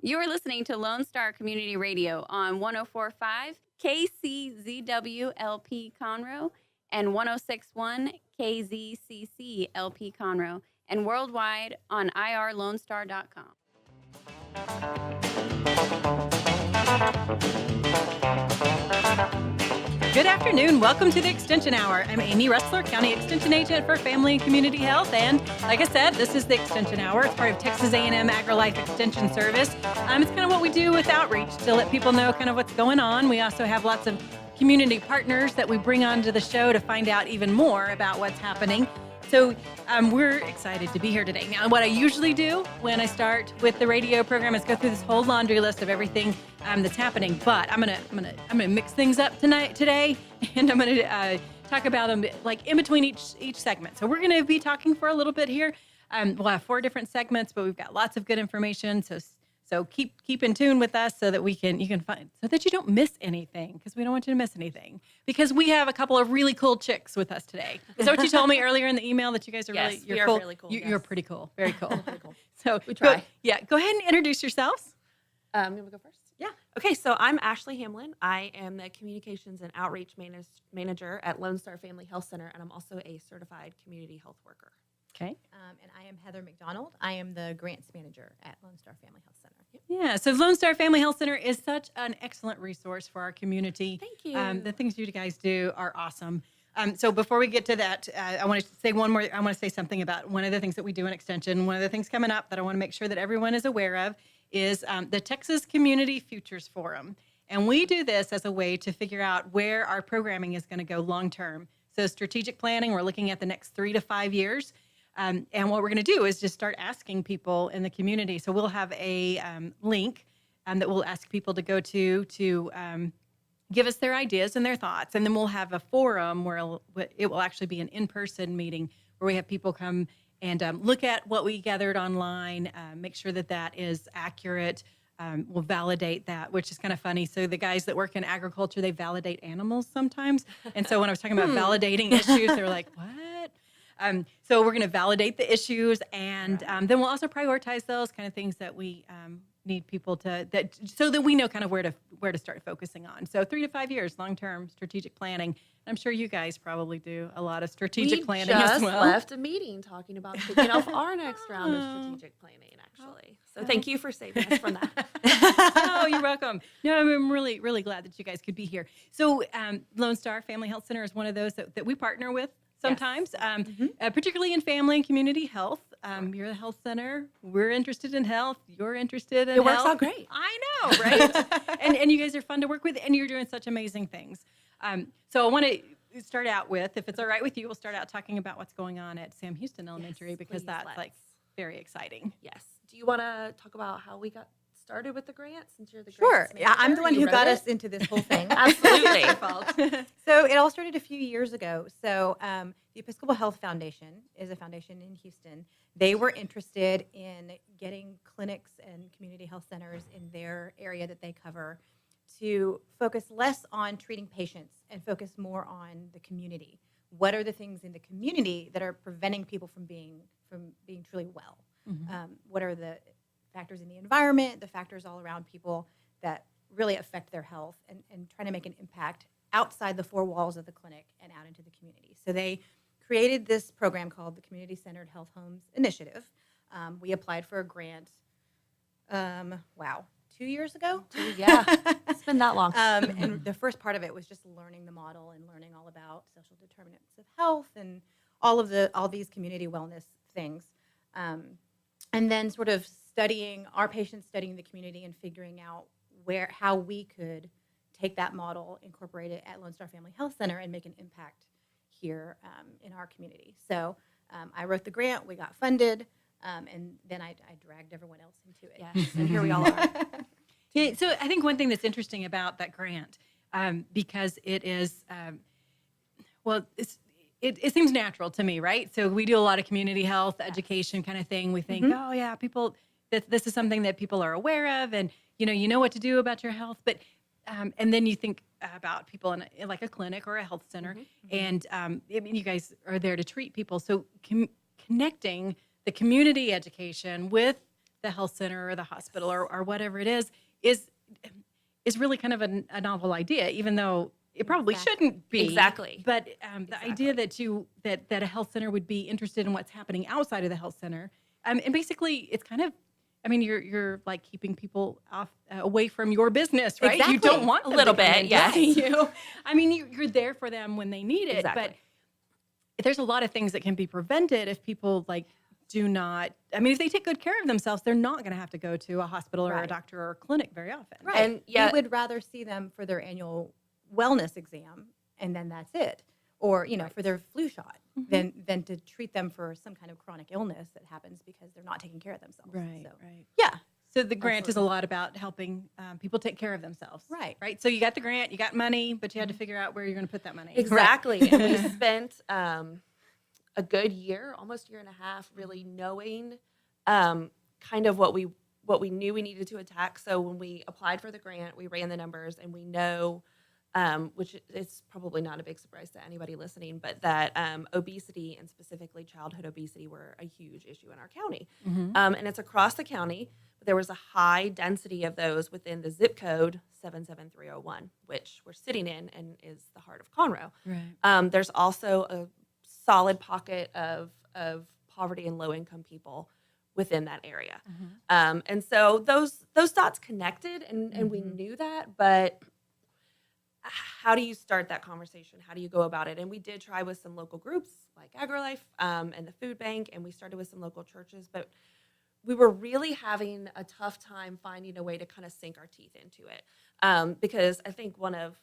You are listening to Lone Star Community Radio on 1045 KCZWLP Conroe and 1061 KZCC Conroe and worldwide on irlonestar.com. Good afternoon. Welcome to the Extension Hour. I'm Amy Ressler, County Extension Agent for Family and Community Health. And like I said, this is the Extension Hour. It's part of Texas A&M AgriLife Extension Service. It's kind of what we do with outreach to let people know kind of what's going on. We also have lots of community partners that we bring onto the show to find out even more about what's happening. So we're excited to be here today. Now, what I usually do when I start with the radio program is go through this whole laundry list of everything that's happening. But I'm gonna mix things up today, and I'm gonna talk about them like in between each segment. So we're gonna be talking for a little bit here. We'll have 4 different segments, but we've got lots of good information. So keep in tune with us so that you can find so that you don't miss anything, because we don't want you to miss anything, because we have a couple of really cool chicks with us today. Is that what you told me earlier in the email, that you guys are Yes, you're we are cool? really cool. You're pretty cool. Very cool. Very cool. So We try. Go ahead and introduce yourselves. You want to go first? Yeah. Okay, so I'm Ashley Hamlin. I am the Communications and Outreach Manager at Lone Star Family Health Center, and I'm also a certified community health worker. Okay. And I am Heather McDonald. I am the Grants Manager at Lone Star Family Health Center. Yeah, so Lone Star Family Health Center is such an excellent resource for our community. Thank you. The things you guys do are awesome. So before we get to that, I want to say one more. I want to say something about one of the things that we do in Extension. One of the things coming up that I want to make sure that everyone is aware of is the Texas Community Futures Forum. And we do this as a way to figure out where our programming is going to go long term. So strategic planning, we're looking at the next 3 to 5 years. And what we're going to do is just start asking people in the community. So we'll have a link that we'll ask people to go to give us their ideas and their thoughts. And then we'll have a forum where it will actually be an in-person meeting where we have people come and look at what we gathered online, make sure that is accurate. We'll validate that, which is kind of funny. So the guys that work in agriculture, they validate animals sometimes. And so when I was talking about validating issues, they were like, what? So we're going to validate the issues, and then we'll also prioritize those kind of things that we need people so that we know kind of where to start focusing on. So 3 to 5 years, long-term strategic planning. I'm sure you guys probably do a lot of strategic planning as well. We just left a meeting talking about kicking off our next round of strategic planning, actually. So thank you for saving us from that. Oh, you're welcome. No, I'm really, really glad that you guys could be here. So Lone Star Family Health Center is one of those that we partner with sometimes, particularly in family and community health. You're the health center. We're interested in health. You're interested in health. It works out great. I know, right? and you guys are fun to work with, and you're doing such amazing things. So I want to start out with, if it's all right with you, we'll start out talking about what's going on at Sam Houston Elementary, because that's like very exciting. Yes. Do you want to talk about how we got started with the grant, since you're the Sure. grants Yeah, I'm the one You who wrote got it? us into this whole thing. Absolutely. Your fault. So it all started a few years ago. So the Episcopal Health Foundation is a foundation in Houston. They were interested in getting clinics and community health centers in their area that they cover to focus less on treating patients and focus more on the community. What are the things in the community that are preventing people from being truly well? Mm-hmm. What are the factors in the environment, the factors all around people that really affect their health, and trying to make an impact outside the 4 walls of the clinic and out into the community. So they created this program called the Community Centered Health Homes Initiative. We applied for a grant, 2 years ago? Yeah, it's been that long. And the first part of it was just learning the model and learning all about social determinants of health and all these community wellness things. And then sort of studying the community and figuring out how we could take that model, incorporate it at Lone Star Family Health Center, and make an impact here in our community. So I wrote the grant, we got funded, and then I dragged everyone else into it. Yes, and here we all are. Yeah, so I think one thing that's interesting about that grant, because it is, it seems natural to me, right? So we do a lot of community health education kind of thing. We think, oh yeah, people, this is something that people are aware of, and you know what to do about your health. But and then you think about people in like a clinic or a health center, and you guys are there to treat people. So connecting the community education with the health center or the hospital or whatever it is really kind of a novel idea, even though it probably Exactly. shouldn't be. Exactly. But the idea that a health center would be interested in what's happening outside of the health center, and basically it's kind of, I mean, you're like keeping people away from your business, right? You Exactly. don't want A them little to come bit, in to yes. see you. I mean, you're there for them when they need it, Exactly. but there's a lot of things that can be prevented if people do not. I mean, if they take good care of themselves, they're not going to have to go to a hospital or a Right. doctor or a clinic very often. Right. And yeah- we would rather see them for their annual wellness exam, and then that's it. Or, for their flu shot, than to treat them for some kind of chronic illness that happens because they're not taking care of themselves. Right. So, Right. yeah. So the grant is a Absolutely. lot about helping people take care of themselves. Right. Right. So you got the grant, you got money, but you had to figure out where you're going to put that money. Exactly. And we spent a good year, almost year and a half, really knowing kind of what we knew we needed to attack. So when we applied for the grant, we ran the numbers, and we know, which is probably not a big surprise to anybody listening, but that obesity, and specifically childhood obesity, were a huge issue in our county. And it's across the county, but there was a high density of those within the zip code 77301, which we're sitting in and is the heart of Conroe. Right. There's also a solid pocket of poverty and low income people within that area. And so those dots connected, and we knew that, but how do you start that conversation? How do you go about it? And we did try with some local groups like AgriLife and the food bank, and we started with some local churches, but we were really having a tough time finding a way to kind of sink our teeth into it. Because I think one of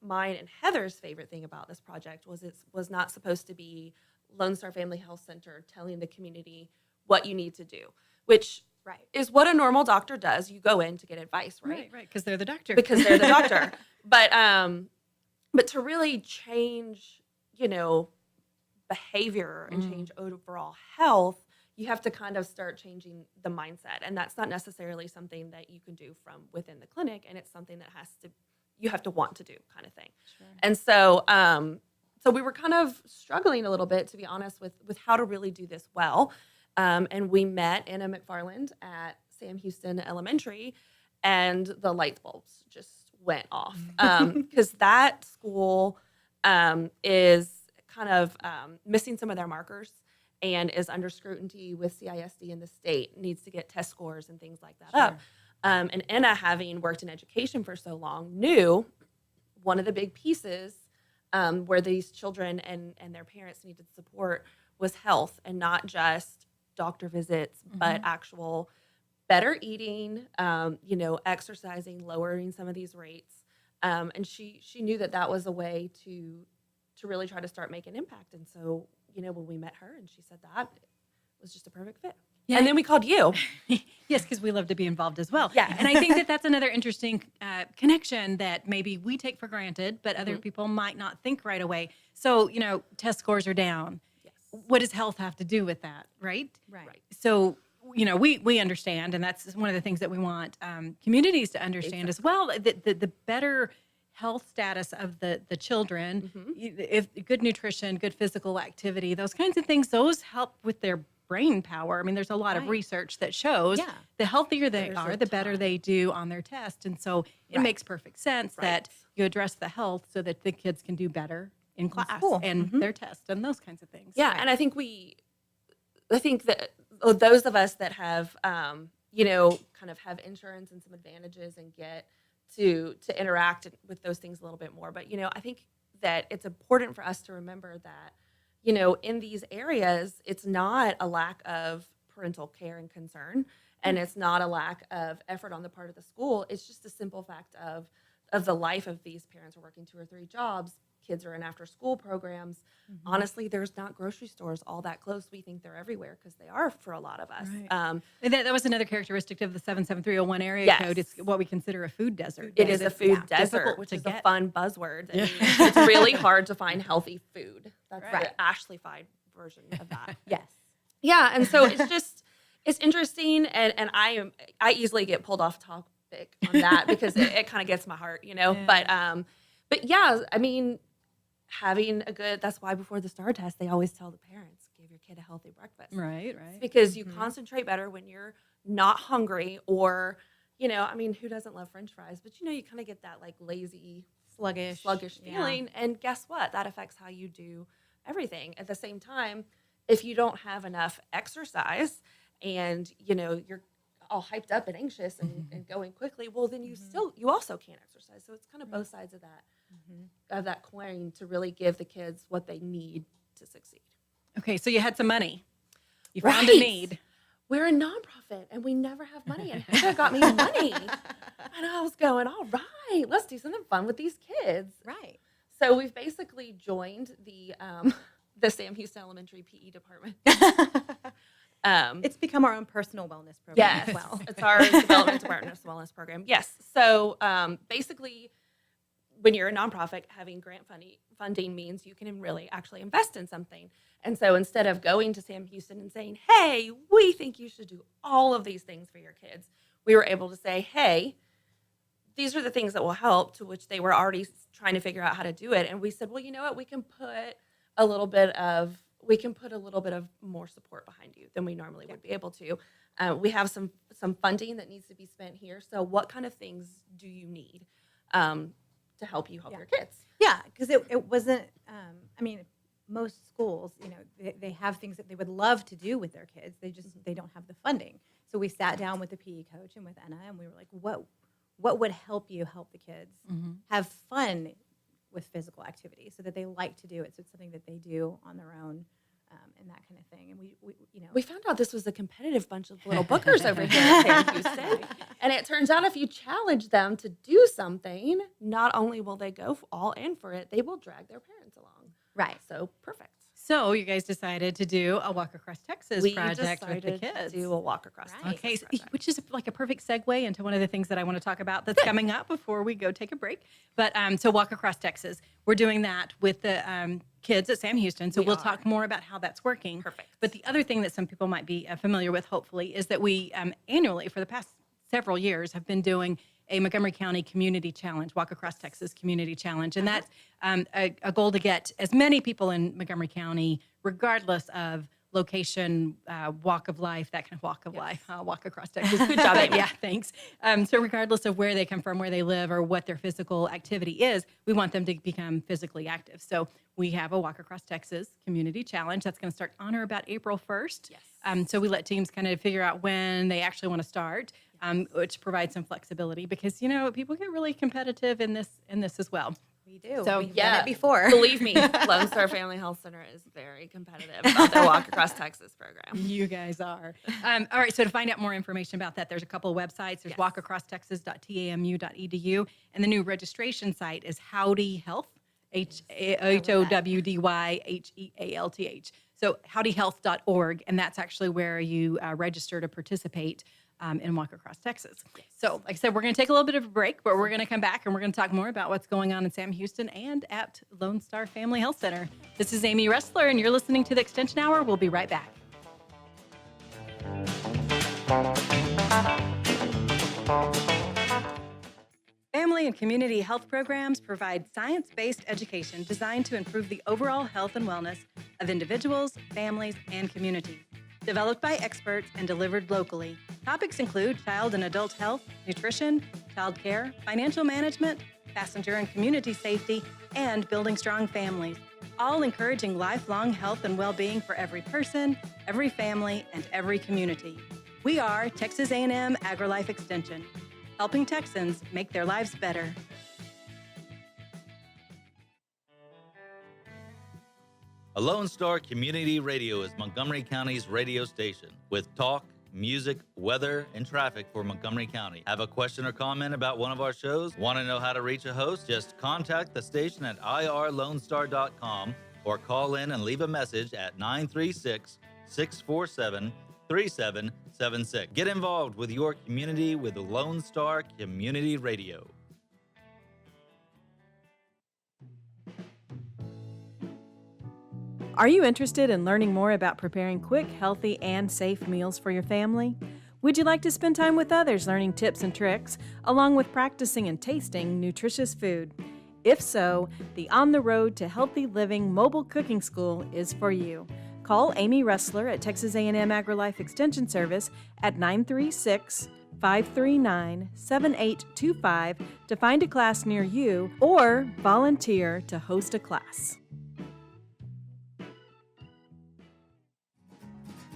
mine and Heather's favorite thing about this project was it was not supposed to be Lone Star Family Health Center telling the community what you need to do, which Right. is what a normal doctor does. You go in to get advice, right? Right. Right. Because they're the doctor. Because they're the doctor. But to really change, behavior and change overall health, you have to kind of start changing the mindset. And that's not necessarily something that you can do from within the clinic. And it's something that you have to want to do, kind of thing. Sure. And so, so we were kind of struggling a little bit, to be honest, with how to really do this well. And we met Anna McFarland at Sam Houston Elementary, and the light bulbs just went off. Because that school is kind of missing some of their markers and is under scrutiny with CISD in the state, needs to get test scores and things like that up. And Anna, having worked in education for so long, knew one of the big pieces where these children and their parents needed support was health, and not just doctor visits, but actual better eating, exercising, lowering some of these rates. And she knew that was a way to really try to start making impact. And so, when we met her and she said that, it was just a perfect fit. Yeah. And then we called you. Yes, because we love to be involved as well. Yeah. And I think that's another interesting connection that maybe we take for granted, but other people might not think right away. So, test scores are down. Yes. What does health have to do with that, right? Right. So, we understand, and that's one of the things that we want communities to understand as well, that the better health status of the children, if good nutrition, good physical activity, those kinds of things, those help with their brain power. I mean, there's a lot of Right. research that shows Yeah. the healthier they There's are, a the better ton. they do on their test. And so it Right. makes perfect sense that Right. you address the health so that the kids can do better in class school. and their test and those kinds of things. Yeah, and I think that those of us that have, kind of have insurance and some advantages and get to interact with those things a little bit more. But, I think that it's important for us to remember that, in these areas, it's not a lack of parental care and concern, and it's not a lack of effort on the part of the school. It's just a simple fact of the life of these parents are working 2 or 3 jobs. Kids are in after school programs. Honestly, there's not grocery stores all that close. We think they're everywhere because they are for a lot of us. Right. Um, And that was another characteristic of the 77301 area Yes. code. It's what we consider a food desert. it is a food Yeah, desert, difficult which to is get. a fun buzzword. I Yeah. mean, it's really hard to find healthy food. That's Right. the Ashley-fied version of that. Yes. Yeah, and so it's interesting, and I easily get pulled off topic on that because it kind of gets my heart, Yeah. But yeah, I mean, having that's why before the STAR test they always tell the parents, give your kid a healthy breakfast. Right. Because you concentrate better when you're not hungry, or, I mean, who doesn't love French fries? But, you kind of get that like lazy, sluggish Yeah. feeling. And guess what? That affects how you do everything. At the same time, if you don't have enough exercise and, you're all hyped up and anxious and going quickly, well, then you also can't exercise. So it's kind of both sides of that coin to really give the kids what they need to succeed. Okay, so you had some money. You found a Right. need. We're a nonprofit and we never have money, and Heather got me money. And I was going, all right, let's do something fun with these kids. Right. So we've basically joined the Sam Houston Elementary PE department. It's become our own personal wellness program Yes, as well. it's our development department wellness program. Yes. So basically, when you're a nonprofit, having grant funding means you can really actually invest in something. And so instead of going to Sam Houston and saying, hey, we think you should do all of these things for your kids, we were able to say, hey, these are the things that will help, to which they were already trying to figure out how to do it. And we said, well, you know what, we can put a little bit of more support behind you than we normally would be able to. We have some funding that needs to be spent here. So what kind of things do you need to help you help your kids? Yeah, because it wasn't, most schools, they have things that they would love to do with their kids. They don't have the funding. So we sat down with the PE coach and with Enna, and we were like, what would help you help the kids have fun with physical activity so that they like to do it? So it's something that they do on their own, and that kind of thing. And we found out this was a competitive bunch of little bookers over here at Sam Houston. And it turns out if you challenge them to do something, not only will they go all in for it, they will drag their parents along. Right. So perfect. So you guys decided to do a Walk Across Texas project with the decided kids. to do a walk across Right. Texas Okay, so, project. which is like a perfect segue into one of the things that I want to talk about that's coming up before we go take a break. But so Walk Across Texas, we're doing that with the kids at Sam Houston. So we'll talk more about how that's working. Perfect. But the other thing that some people might be familiar with, hopefully, is that we annually for the past several years have been doing a Montgomery County Community Challenge, Walk Across Texas Community Challenge. And that's a goal to get as many people in Montgomery County, regardless of location, walk of life, that kind of walk of life, walk across Texas. Good job, Amy. Yeah, thanks. So regardless of where they come from, where they live, or what their physical activity is, we want them to become physically active. So we have a Walk Across Texas Community Challenge that's going to start on or about April 1st. Yes. So we let teams kind of figure out when they actually want to start, which provides some flexibility because, people get really competitive in this as well. We do. So, We've done it before. Believe me, Lone Star Family Health Center is very competitive about their Walk Across Texas program. You guys are. All right, so to find out more information about that, there's a couple of websites. There's walkacrosstexas.tamu.edu, and the new registration site is Howdy Health, HOWDYHEALTH. So howdyhealth.org, and that's actually where you register to participate in Walk Across Texas. So like I said, we're going to take a little bit of a break, but we're going to come back and we're going to talk more about what's going on in Sam Houston and at Lone Star Family Health Center. This is Amy Ressler, and you're listening to the Extension Hour. We'll be right back. Family and community health programs provide science-based education designed to improve the overall health and wellness of individuals, families, and communities. Developed by experts and delivered locally, topics include child and adult health, nutrition, child care, financial management, passenger and community safety, and building strong families, all encouraging lifelong health and well-being for every person, every family, and every community. We are Texas A&M AgriLife Extension, helping Texans make their lives better. A Lone Star Community Radio is Montgomery County's radio station with talk, music, weather, and traffic for Montgomery County. Have a question or comment about one of our shows? Want to know how to reach a host? Just contact the station at irlonestar.com or call in and leave a message at 936-647-3776. Get involved with your community with Lone Star Community Radio. Are you interested in learning more about preparing quick, healthy, and safe meals for your family? Would you like to spend time with others learning tips and tricks, along with practicing and tasting nutritious food? If so, the On the Road to Healthy Living Mobile Cooking School is for you. Call Amy Ressler at Texas A&M AgriLife Extension Service at 936-539-7825 to find a class near you or volunteer to host a class.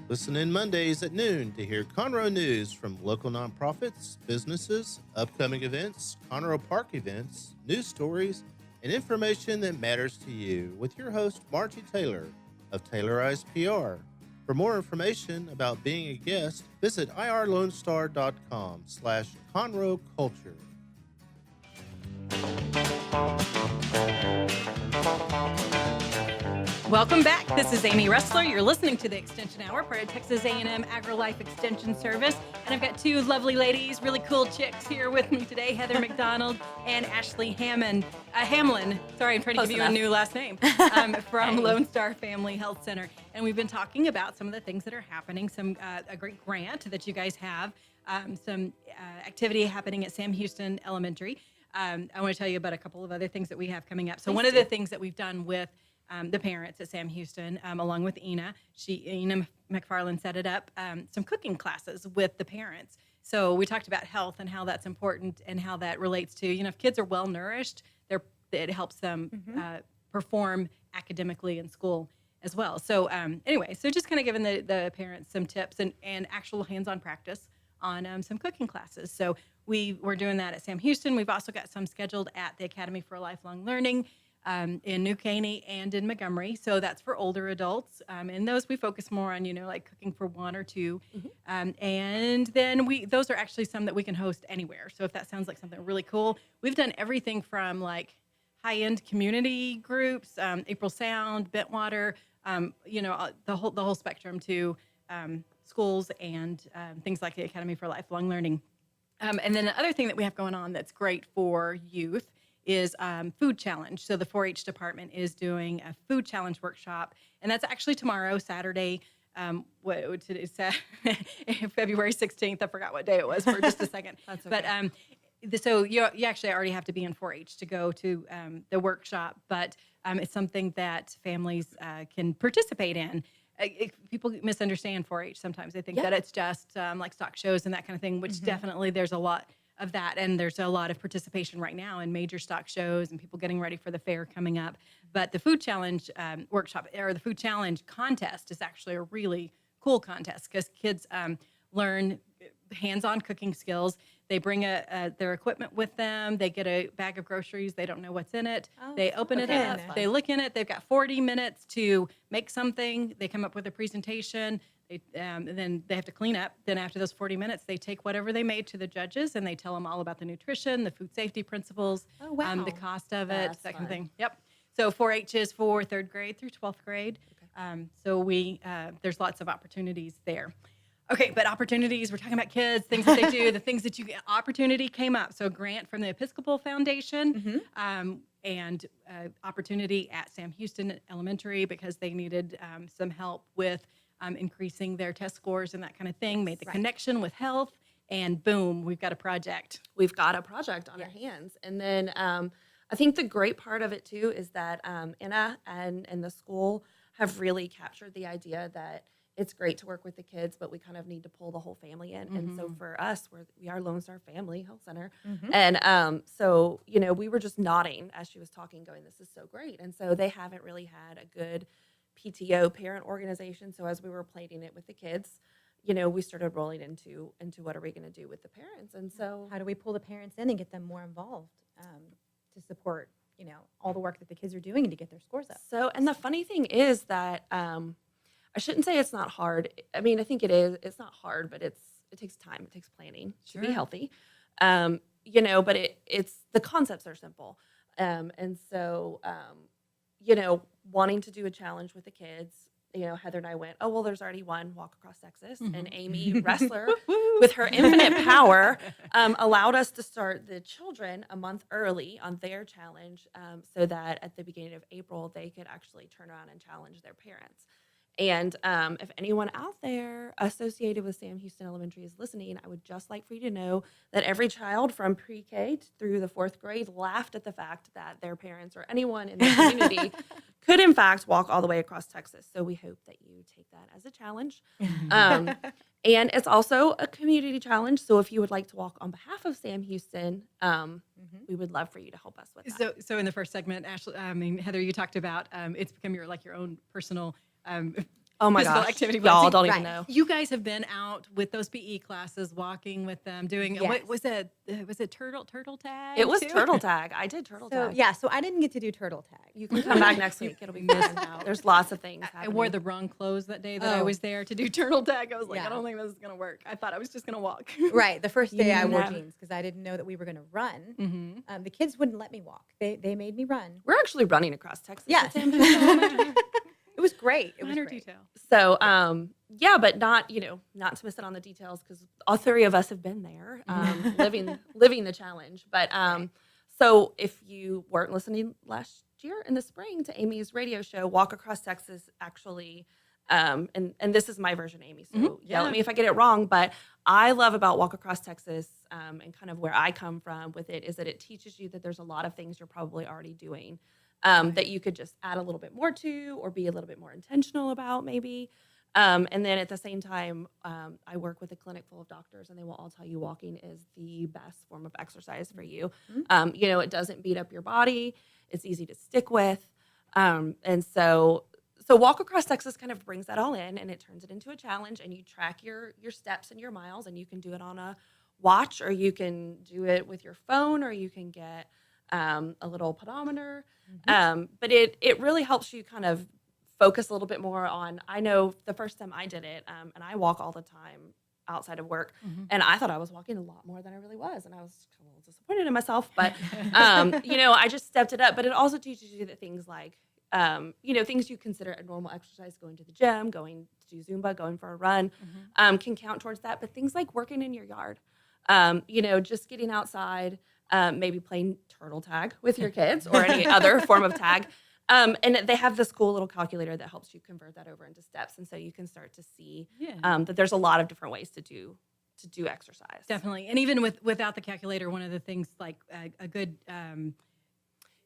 Listen in Mondays at noon to hear Conroe news from local nonprofits, businesses, upcoming events, Conroe Park events, news stories, and information that matters to you with your host, Margie Taylor of Taylorized PR. For more information about being a guest, visit irlonestar.com/Conroe Culture. Welcome back. This is Amy Ressler. You're listening to the Extension Hour, part of Texas A&M AgriLife Extension Service. And I've got two lovely ladies, really cool chicks here with me today, Heather McDonald and Ashley Hamlin. Sorry, I'm trying to Close give enough. you a new last name, from Lone Star Family Health Center. And we've been talking about some of the things that are happening, a great grant that you guys have, some activity happening at Sam Houston Elementary. I want to tell you about a couple of other things that we have coming up. So one of the things that we've done with the parents at Sam Houston, along with Ina McFarland set it up, some cooking classes with the parents. So we talked about health and how that's important and how that relates to, if kids are well nourished, it helps them perform academically in school as well. So anyway, so just kind of giving the parents some tips and actual hands-on practice on some cooking classes. So we're doing that at Sam Houston. We've also got some scheduled at the Academy for Lifelong Learning in New Caney and in Montgomery. So that's for older adults. And those we focus more on, like cooking for one or two. And then those are actually some that we can host anywhere. So if that sounds like something really cool, we've done everything from like high-end community groups, April Sound, Bentwater, the whole spectrum to schools and things like the Academy for Lifelong Learning. And then the other thing that we have going on that's great for youth is food challenge. So the 4-H department is doing a food challenge workshop, and that's actually tomorrow, Saturday. Today's February 16th. I forgot what day it was for just a second. That's okay. But so you actually already have to be in 4-H to go to the workshop, but it's something that families can participate in. People misunderstand 4-H sometimes. They think that it's just like stock shows and that kind of thing, which definitely there's a lot of that, and there's a lot of participation right now in major stock shows and people getting ready for the fair coming up. But the food challenge workshop, or the food challenge contest, is actually a really cool contest because kids learn hands-on cooking skills. They bring their equipment with them. They get a bag of groceries. They don't know what's in it. They open it up. They look in it. They've got 40 minutes to make something. They come up with a presentation. And then they have to clean up. Then after those 40 minutes, they take whatever they made to the judges and they tell them all about the nutrition, the food safety principles, the cost of it, that kind of thing. Yep. So 4-H is for 3rd grade through 12th grade. So there's lots of opportunities there. Okay, but opportunities, we're talking about kids, things that they do, the things that opportunity came up. So a grant from the Episcopal Foundation and opportunity at Sam Houston Elementary because they needed some help with increasing their test scores and that kind of thing, made the connection with health, and boom, we've got a project. We've got a project on our hands. And then I think the great part of it too is that Ina and the school have really captured the idea that it's great to work with the kids, but we kind of need to pull the whole family in. And so for us, we are Lone Star Family Health Center. And so, we were just nodding as she was talking, going, this is so great. And so they haven't really had a good PTO parent organization. So as we were planning it with the kids, we started rolling into what are we going to do with the parents? And so How do we pull the parents in and get them more involved to support, all the work that the kids are doing and to get their scores up? So, and the funny thing is that I shouldn't say it's not hard. I mean, I think it is. It's not hard, but it takes time. It takes planning to be healthy. But it's the concepts are simple. And so, wanting to do a challenge with the kids, Heather and I went, oh, well, there's already one, Walk Across Texas. And Amy Ressler, with her infinite power, allowed us to start the children a month early on their challenge so that at the beginning of April, they could actually turn around and challenge their parents. And if anyone out there associated with Sam Houston Elementary is listening, I would just like for you to know that every child from pre-K through the 4th grade laughed at the fact that their parents or anyone in the community could, in fact, walk all the way across Texas. So we hope that you take that as a challenge. And it's also a community challenge. So if you would like to walk on behalf of Sam Houston, we would love for you to help us with that. So in the first segment, Ashley, Heather, you talked about it's become your own personal Oh my physical gosh, activity. y'all So don't even know. You guys have been out with those PE classes, walking with them, doing Yes. what was it? Was it turtle tag? It was too? turtle tag. I did turtle So tag. so I didn't get to do turtle tag. You can come back next week. It'll be missed fun. out. There's lots of things I happening. wore the wrong clothes that day that I Oh. was there to do turtle tag. I was like, Yeah. I don't think this is gonna work. I thought I was just gonna walk. Right. The first day I wore never- jeans because I didn't know that we were going to run. Mm-hmm. The kids wouldn't let me walk. They made me run. We're actually running across Texas. Yes. with Sam Houston Elementary. It was great. It was Minor great. detail. So, yeah, but not to miss it on the details because all 3 of us have been there, living the challenge. But so if you weren't listening last year in the spring to Amy's radio show, Walk Across Texas, actually, and this is my version, Amy. So yell at me if I get it wrong. But I love about Walk Across Texas and kind of where I come from with it is that it teaches you that there's a lot of things you're probably already doing. That you could just add a little bit more to or be a little bit more intentional about maybe. And then at the same time, I work with a clinic full of doctors and they will all tell you walking is the best form of exercise for you. It doesn't beat up your body. It's easy to stick with. And so Walk Across Texas kind of brings that all in and it turns it into a challenge and you track your steps and your miles and you can do it on a watch or you can do it with your phone or you can get a little pedometer. But it really helps you kind of focus a little bit more on, I know the first time I did it, and I walk all the time outside of work, and I thought I was walking a lot more than I really was, and I was a little disappointed in myself, but, I just stepped it up, but it also teaches you that things like, things you consider a normal exercise, going to the gym, going to do Zumba, going for a run, can count towards that, but things like working in your yard, just getting outside, maybe playing turtle tag with your kids or any other form of tag. And they have this cool little calculator that helps you convert that over into steps. And so you can start to see that there's a lot of different ways to do exercise. Definitely. And even without the calculator, one of the things like a good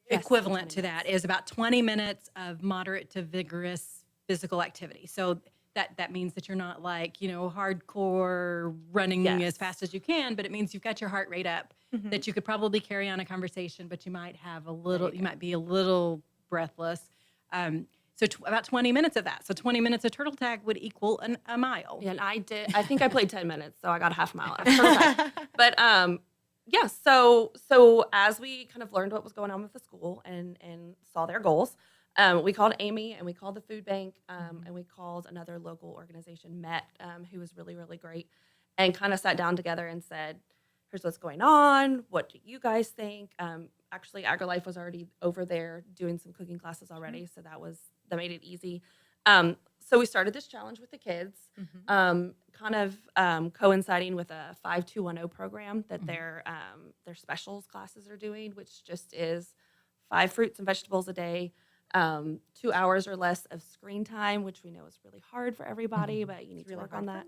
Yes, equivalent 20 to that is about 20 minutes of moderate to vigorous physical activity. So that means that you're not like, hardcore running Yes. as fast as you can, but it means you've got your heart rate up, that you could probably carry on a conversation, but you might have you might be a little breathless. About 20 minutes of that. So 20 minutes of turtle tag would equal a mile. Yeah, and I think I played 10 minutes, so I got a half mile. But so as we kind of learned what was going on with the school and saw their goals, we called Amy and we called the food bank and we called another local organization, MET, who was really, really great, and kind of sat down together and said, here's what's going on. What do you guys think? Actually, AgriLife was already over there doing some cooking classes already, so that made it easy. So we started this challenge with the kids, kind of coinciding with a 5210 program that their specials classes are doing, which just is 5 fruits and vegetables a day, 2 hours or less of screen time, which we know is really hard for everybody, but you need to work on that.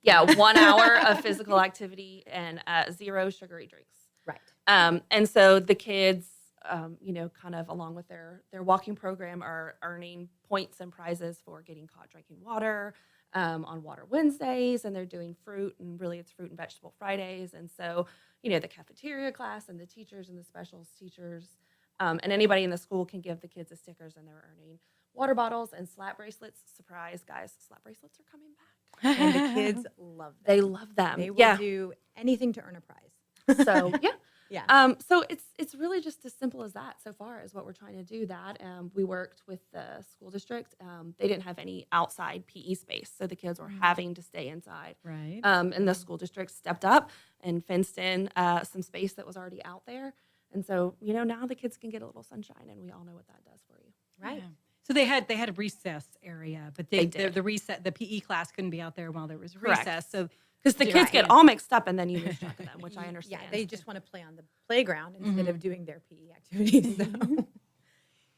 Yeah, 1 hour of physical activity and 0 sugary drinks. Right. And so the kids, kind of along with their walking program are earning points and prizes for getting caught drinking water on Water Wednesdays, and they're doing fruit, and really it's Fruit and Vegetable Fridays. And so, the cafeteria class and the teachers and the specials teachers and anybody in the school can give the kids the stickers, and they're earning water bottles and slap bracelets. Surprise, guys, slap bracelets are coming back. And the kids love them. They love them. They will do anything to earn a prize. So, yeah. Yeah. So it's really just as simple as that so far is what we're trying to do. That we worked with the school district. They didn't have any outside PE space, so the kids were having to stay inside. Right. And the school district stepped up and fenced in some space that was already out there. And so, now the kids can get a little sunshine, and we all know what that does for you. Right. Yeah. So they had a recess area, but They did. the PE class couldn't be out there while there was Correct. recess. So Because the Yeah. kids get all mixed up, and then you lose track of them, which I understand. Yeah, they just want to play on the playground instead of doing their PE activities. So.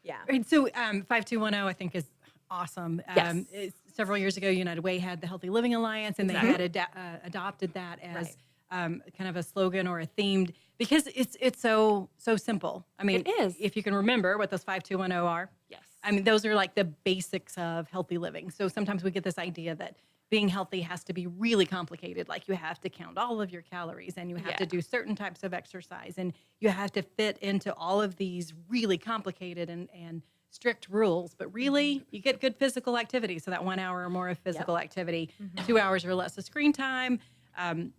Yeah. right, so 5210 I think is awesome. Yes. Several years ago, United Way had the Healthy Living Alliance, and Exactly. they had adopted that as Right. kind of a slogan or a themed, because it's so simple. I mean, It is. if you can remember what those 5210 are. Yes. I mean, those are like the basics of healthy living. So sometimes we get this idea that being healthy has to be really complicated. Like you have to count all of your calories and you have to Yeah. do certain types of exercise and you have to fit into all of these really complicated and strict rules. But really, you get good physical activity. So that 1 hour or more of physical activity, 2 hours or less of screen time,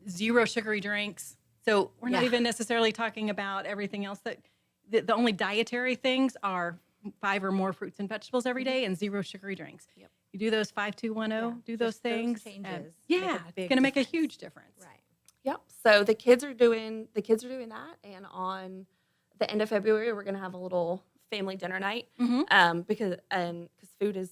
0 sugary drinks. So we're not Yeah. even necessarily talking about everything else that the only dietary things are 5 or more fruits and vegetables every day and 0 sugary drinks. Yep. You do those 5210, do those just those things. changes yeah, make a it's big going to make a difference. huge difference. Right. Yep. So the kids are doing that, and on the end of February, we're gonna have a little family dinner night. Because food is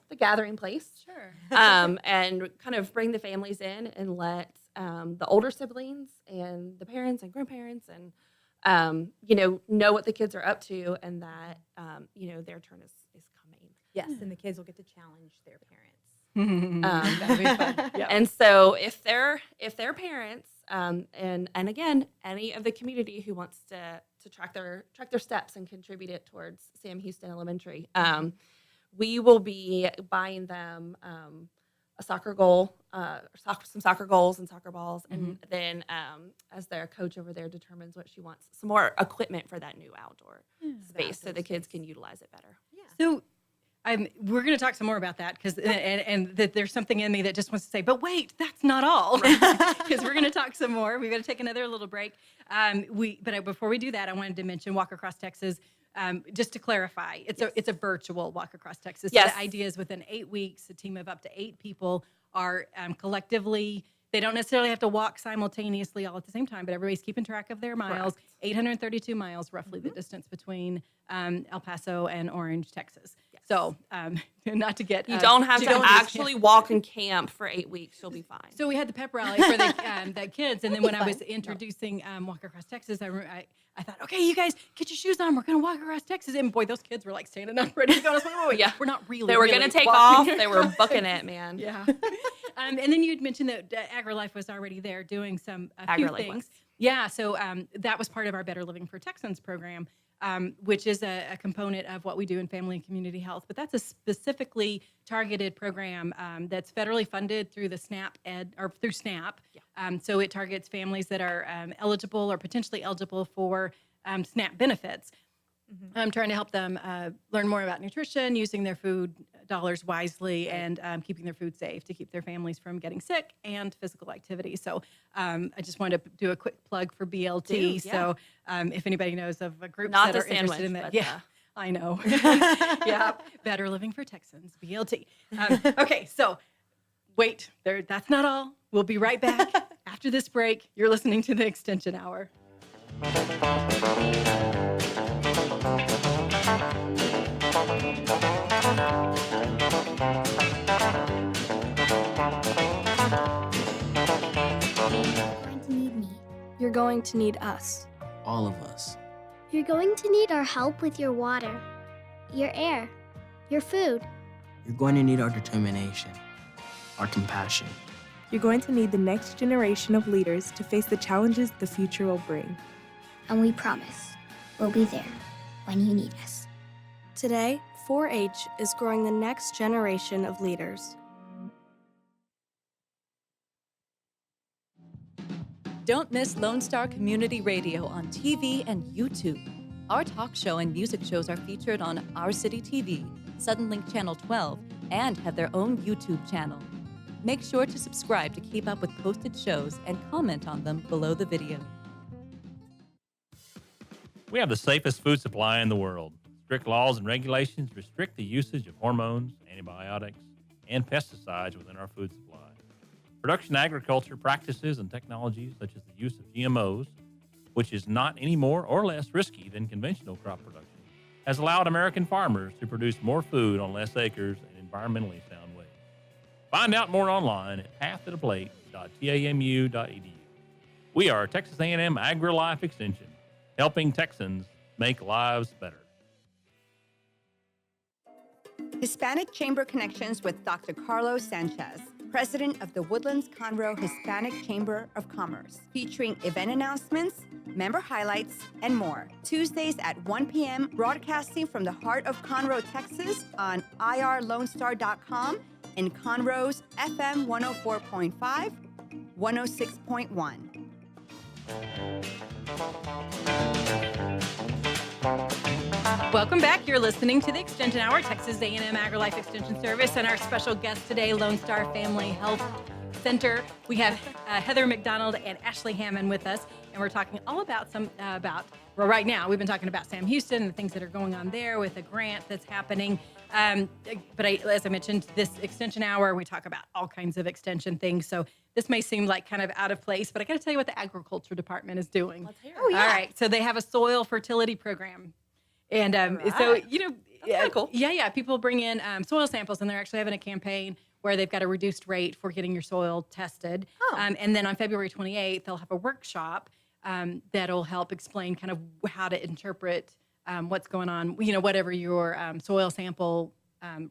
the gathering place. Sure. And kind of bring the families in and let the older siblings and the parents and grandparents and know what the kids are up to, and that their turn is coming. Yes, and the kids will get to challenge their parents. That'll be fun. Yeah. And so if they're parents, and again, any of the community who wants to track their steps and contribute it towards Sam Houston Elementary, we will be buying them a soccer goal, some soccer goals and soccer balls, and then as their coach over there determines what she wants, some more equipment for that new outdoor space, so the kids can utilize it better. So we're going to talk some more about that because and that there's something in me that just wants to say, but wait, that's not all. Because we're going to talk some more. We've got to take another little break. But before we do that, I wanted to mention Walk Across Texas. Just to clarify, it's a virtual Walk Across Texas. So Yes. the idea is within 8 weeks, a team of up to 8 people are collectively. They don't necessarily have to walk simultaneously all at the same time, but everybody's keeping track of their miles. Correct. 832 miles, roughly the distance between El Paso and Orange, Texas. So, not to get You don't have to actually walk and camp for 8 weeks. You'll be fine. So we had the pep rally for the kids, and then when I was fine. introducing Walk Across Texas, I thought, okay, you guys get your shoes on. We're gonna walk across Texas, and boy, those kids were like standing up, ready to go. I was like, wait, Yeah. we're not really. They were really going to take off. walking They were across booking Texas. it, man. Yeah. And then you'd mentioned that AgriLife was already there doing a few AgriLife things. was. Yeah. So that was part of our Better Living for Texans program, which is a component of what we do in family and community health. But that's a specifically targeted program that's federally funded through the through SNAP. Yeah. So it targets families that are eligible or potentially eligible for SNAP benefits. I'm trying to help them learn more about nutrition, using their food dollars wisely, and keeping their food safe to keep their families from getting sick, and physical activity. So I just wanted to do a quick plug for BLT. Do, yeah. So if anybody knows of a group Not that the are interested in sandwich, that, but, I know. Yeah, Better Living for Texans, BLT. Okay, so wait, that's not all. We'll be right back after this break. You're listening to the Extension Hour. Going to need me. You're going to need us. All of us. You're going to need our help with your water, your air, your food. You're going to need our determination, our compassion. You're going to need the next generation of leaders to face the challenges the future will bring. And we promise we'll be there when you need us. Today, 4-H is growing the next generation of leaders. Don't miss Lone Star Community Radio on TV and YouTube. Our talk show and music shows are featured on Our City TV, Suddenlink Channel 12, and have their own YouTube channel. Make sure to subscribe to keep up with posted shows and comment on them below the video. We have the safest food supply in the world. Strict laws and regulations restrict the usage of hormones, antibiotics, and pesticides within our food supply. Production agriculture practices and technologies such as the use of GMOs, which is not any more or less risky than conventional crop production, has allowed American farmers to produce more food on less acres in environmentally sound ways. Find out more online at pathtotheplate.tamu.edu. We are Texas A&M AgriLife Extension, helping Texans make lives better. Hispanic Chamber Connections with Dr. Carlos Sanchez, President of the Woodlands Conroe Hispanic Chamber of Commerce, featuring event announcements, member highlights, and more. Tuesdays at 1 p.m., broadcasting from the heart of Conroe, Texas on irlonestar.com and Conroe's FM 104.5, 106.1. Welcome back. You're listening to the Extension Hour, Texas A&M AgriLife Extension Service, and our special guest today, Lone Star Family Health Center. We have Heather McDonald and Ashley Hammond with us, and we're talking all about well, right now we've been talking about Sam Houston and the things that are going on there with a grant that's happening. But as I mentioned, this Extension Hour, we talk about all kinds of extension things. So this may seem like kind of out of place, but I got to tell you what the Agriculture Department is doing. Let's hear it. Oh, yeah. All right. So they have a soil fertility program. And so, That's cool. Yeah. People bring in soil samples, and they're actually having a campaign where they've got a reduced rate for getting your soil tested. Oh. And then on February 28th, they'll have a workshop that'll help explain kind of how to interpret what's going on, whatever your soil sample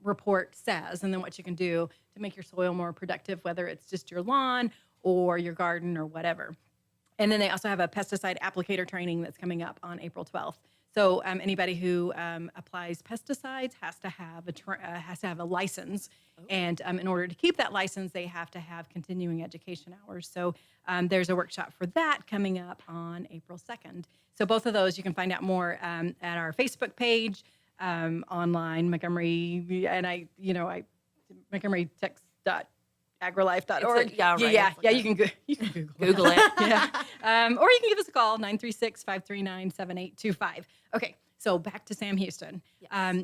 report says, and then what you can do to make your soil more productive, whether it's just your lawn or your garden or whatever. And then they also have a pesticide applicator training that's coming up on April 12th. So anybody who applies pesticides has to have a license, and in order to keep that license, they have to have continuing education hours. So there's a workshop for that coming up on April 2nd. So both of those you can find out more at our Facebook page, online, Montgomery, and MontgomeryTex.agrilife.org. Yeah, right. Yeah. You can Google it. Yeah. Or you can give us a call, 936-539-7825. Okay, so back to Sam Houston. Yes.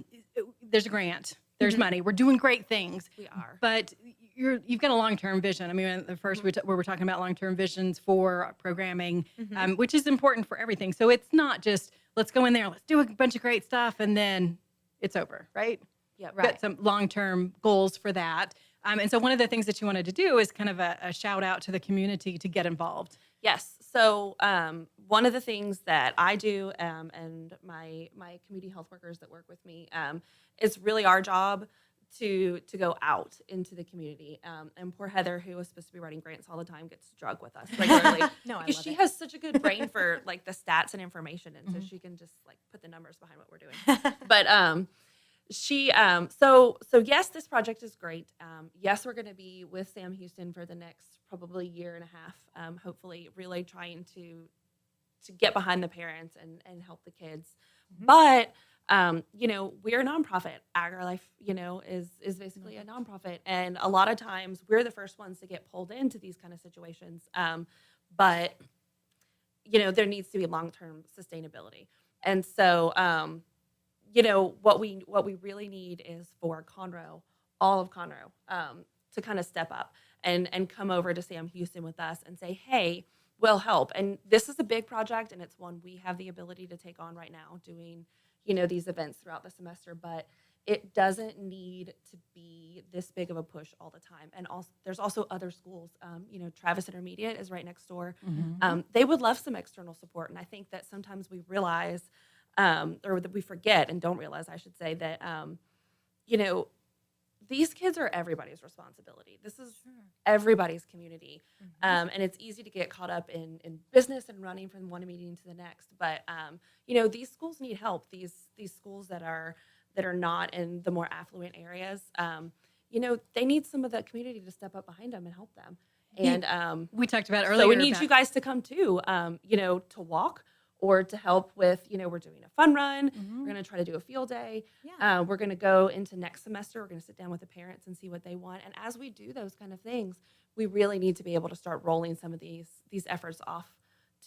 There's a grant. There's money. We're doing great things. We are. But you've got a long-term vision. I mean, the first we were talking about long-term visions for programming, which is important for everything. So it's not just, let's go in there, let's do a bunch of great stuff, and then it's over, right? Yeah, We've got some long-term goals for that. And so one of the things that you wanted to do is kind of a shout out to the community to get involved. Yes. So one of the things that I do and my community health workers that work with me, it's really our job to go out into the community. And poor Heather, who was supposed to be writing grants all the time, gets to drug with us regularly. No, I because love she it. has such a good brain for like the stats and information, and so she can just like put the numbers behind what we're doing. But she so yes, this project is great. Yes, we're going to be with Sam Houston for the next probably year and a half, hopefully really trying to get behind the parents and help the kids. But we're a nonprofit. AgriLife, is basically a nonprofit, and a lot of times we're the first ones to get pulled into these kind of situations. But there needs to be long-term sustainability, and so what we really need is for Conroe, all of Conroe, to kind of step up and come over to Sam Houston with us and say, hey, we'll help. And this is a big project, and it's one we have the ability to take on right now, doing these events throughout the semester, but it doesn't need to be this big of a push all the time. And also, there's also other schools. Travis Intermediate is right next door. They would love some external support, and I think that sometimes we realize, or that we forget and don't realize, I should say, that these kids are everybody's responsibility. This is everybody's community. And it's easy to get caught up in business and running from one meeting to the next. But, these schools need help. These schools that are not in the more affluent areas, they need some of the community to step up behind them and help them. And we talked about earlier. So we need you guys to come too, to walk or to help with, we're doing a fun run. We're going to try to do a field day. Yeah. We're going to go into next semester. We're going to sit down with the parents and see what they want. And as we do those kind of things, we really need to be able to start rolling some of these efforts off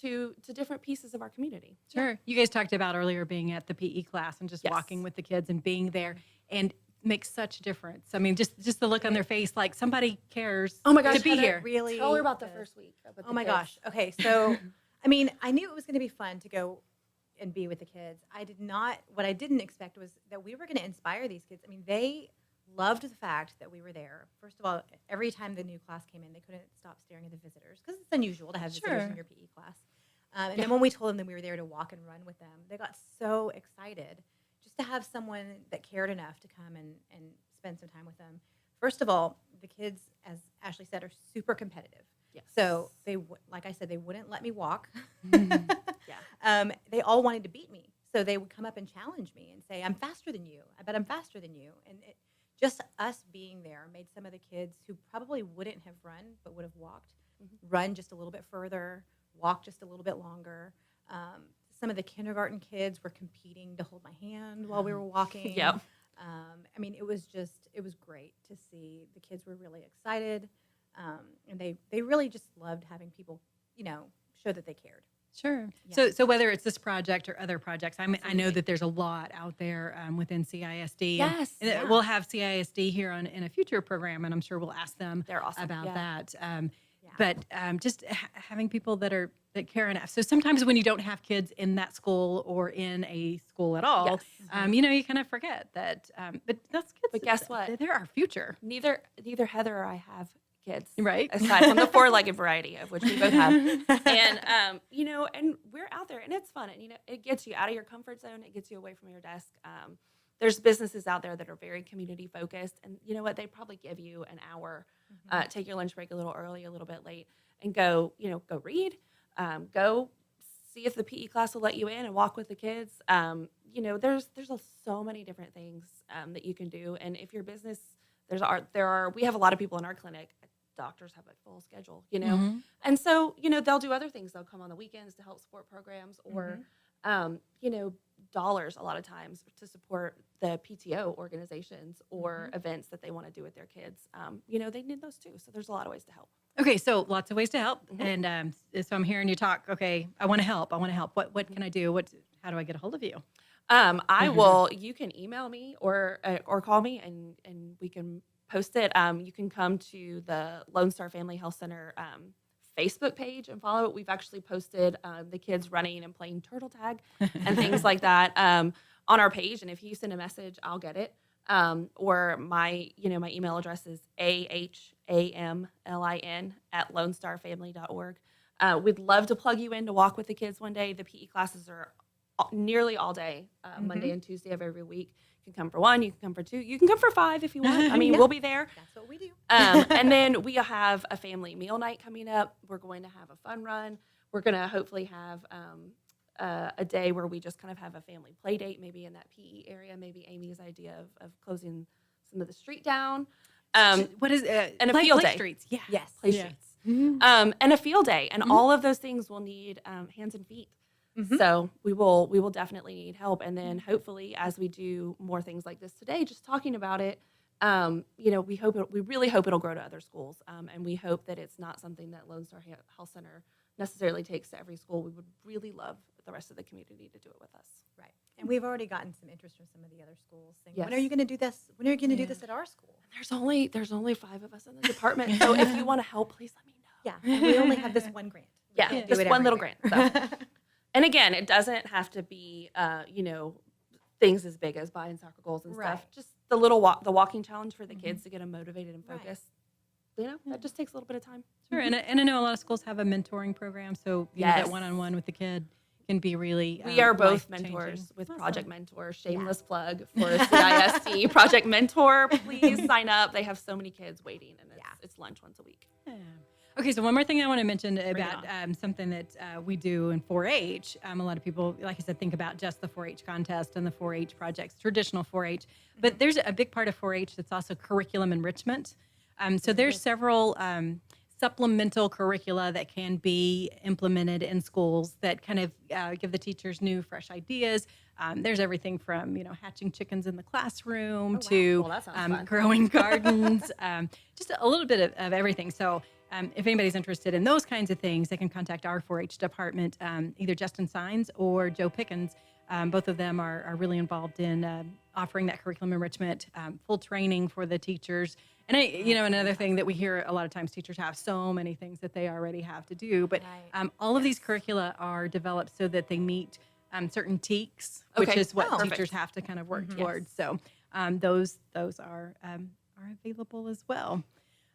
to different pieces of our community. Sure. You guys talked about earlier being at the PE class and just Yes. walking with the kids and being there, and makes such a difference. I mean, just the look on their face, like somebody cares Oh my gosh, to be Heather, here. Really? Tell her about the first week. with Oh the my kids. gosh. Okay, so I mean, I knew it was going to be fun to go and be with the kids. What I didn't expect was that we were going to inspire these kids. I mean, they loved the fact that we were there. First of all, every time the new class came in, they couldn't stop staring at the visitors because it's unusual to have visitors in your PE class. And then when we told them that we were there to walk and run with them, they got so excited just to have someone that cared enough to come and spend some time with them. First of all, the kids, as Ashley said, are super competitive. Yes. So like I said, they wouldn't let me walk. Yeah. They all wanted to beat me. So they would come up and challenge me and say, I'm faster than you. I bet I'm faster than you. And just us being there made some of the kids who probably wouldn't have run but would have walked, run just a little bit further, walk just a little bit longer. Some of the kindergarten kids were competing to hold my hand while we were walking. Yep. I mean, it was great to see. The kids were really excited. And they really just loved having people, show that they cared. Sure. Yeah. So whether it's this project or other projects, I know that there's a lot out there within CISD. Yes, And yeah. we'll have CISD here in a future program, and I'm sure we'll ask them They're awesome. about Yeah. that. But just having people that care enough. So sometimes when you don't have kids in that school or in a school at all, Yes. you kind of forget that. But that's kids. But guess what? They're our future. Neither Heather or I have kids, Right. aside from the four-legged variety, of which we both have. And and we're out there, and it's fun. And it gets you out of your comfort zone. It gets you away from your desk. There's businesses out there that are very community focused, and you know what? They probably give you an hour. Take your lunch break a little early, a little bit late, and go read. Go see if the PE class will let you in and walk with the kids. There's so many different things that you can do. And if your business, we have a lot of people in our clinic. Doctors have a full schedule, and so they'll do other things. They'll come on the weekends to help support programs, or dollars a lot of times to support the PTO organizations or events that they want to do with their kids. They need those too. So there's a lot of ways to help. Okay, so lots of ways to help, and so I'm hearing you talk. Okay, I want to help. What can I do? How do I get a hold of you? I will. You can email me or call me, and we can post it. You can come to the Lone Star Family Health Center Facebook page and follow it. We've actually posted the kids running and playing turtle tag and things like that on our page. And if you send a message, I'll get it. Or my email address is ahamlin@lonestarfamily.org. We'd love to plug you in to walk with the kids one day. The PE classes are nearly all day, Monday and Tuesday of every week. You can come for 1, you can come for 2, you can come for 5 if you want. I mean, we'll be there. That's what we do. And then we have a family meal night coming up. We're going to have a fun run. We're going to hopefully have a day where we just kind of have a family play date, maybe in that PE area. Maybe Amy's idea of closing some of the street down. What is and a field day? Streets? Yeah. Yes, play Yeah. streets. And a field day, and all of those things will need hands and feet. So we will definitely need help, and then hopefully as we do more things like this today, just talking about it, we really hope it'll grow to other schools, and we hope that it's not something that Lone Star Health Center necessarily takes to every school. We would really love the rest of the community to do it with us. Right. And we've already gotten some interest from some of the other schools saying, Yes. when are you going to do this? When are you going to do this at our school? There's only 5 of us in the department, so if you want to help, please let me know. Yeah. And we only have this one grant. We Yeah, can't do just it one little everywhere. grant. So. And again, it doesn't have to be, things as big as buying soccer goals and Right. stuff. Just the the walking challenge for the kids to get them motivated and Right. focused. That just takes a little bit of time. Sure, and I know a lot of schools have a mentoring program, so Yes. that one-on-one with the kid can be really. We are both life-changing. mentors with Awesome. Project Mentor. Shameless plug for CISD Project Mentor. Please sign up. They have so many kids waiting, and it's lunch once a week. Yeah. Okay, so one more thing I want to mention it about something that we do in 4-H. A lot of people, like I said, think about just the 4-H contest and the 4-H projects, traditional 4-H. But there's a big part of 4-H that's also curriculum enrichment. So there's several supplemental curricula that can be implemented in schools that kind of give the teachers new, fresh ideas. There's everything from, hatching chickens in the classroom to Well, that sounds fun. growing gardens, just a little bit of everything. So if anybody's interested in those kinds of things, they can contact our 4-H department, either Justin Sines or Joe Pickens. Both of them are really involved in offering that curriculum enrichment, full training for the teachers. And another thing that we hear a lot of times, teachers have so many things that they already have to do, but all of these curricula are developed so that they meet certain TEKS, which Okay. is what Perfect. teachers have to kind of work towards. So those are available as well.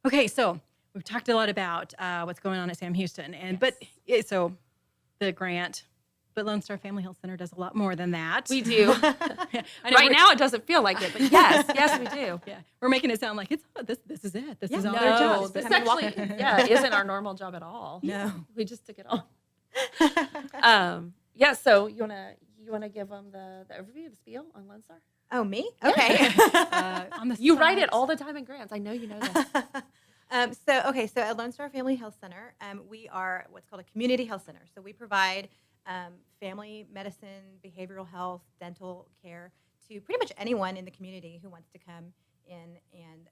Okay, so we've talked a lot about what's going on at Sam Houston, so the grant, but Lone Star Family Health Center does a lot more than that. We do. I know Right now, it doesn't feel like it, but yes, we do. Yeah, we're making it sound like this is it. This is all No, their job. this actually, isn't our normal job at all. No. We just took it on. So you wanna give them the overview, the spiel on Lone Star? Oh, me? Okay. You write it all the time in grants. I know you know this. So at Lone Star Family Health Center, we are what's called a community health center. So we provide family medicine, behavioral health, dental care to pretty much anyone in the community who wants to come in and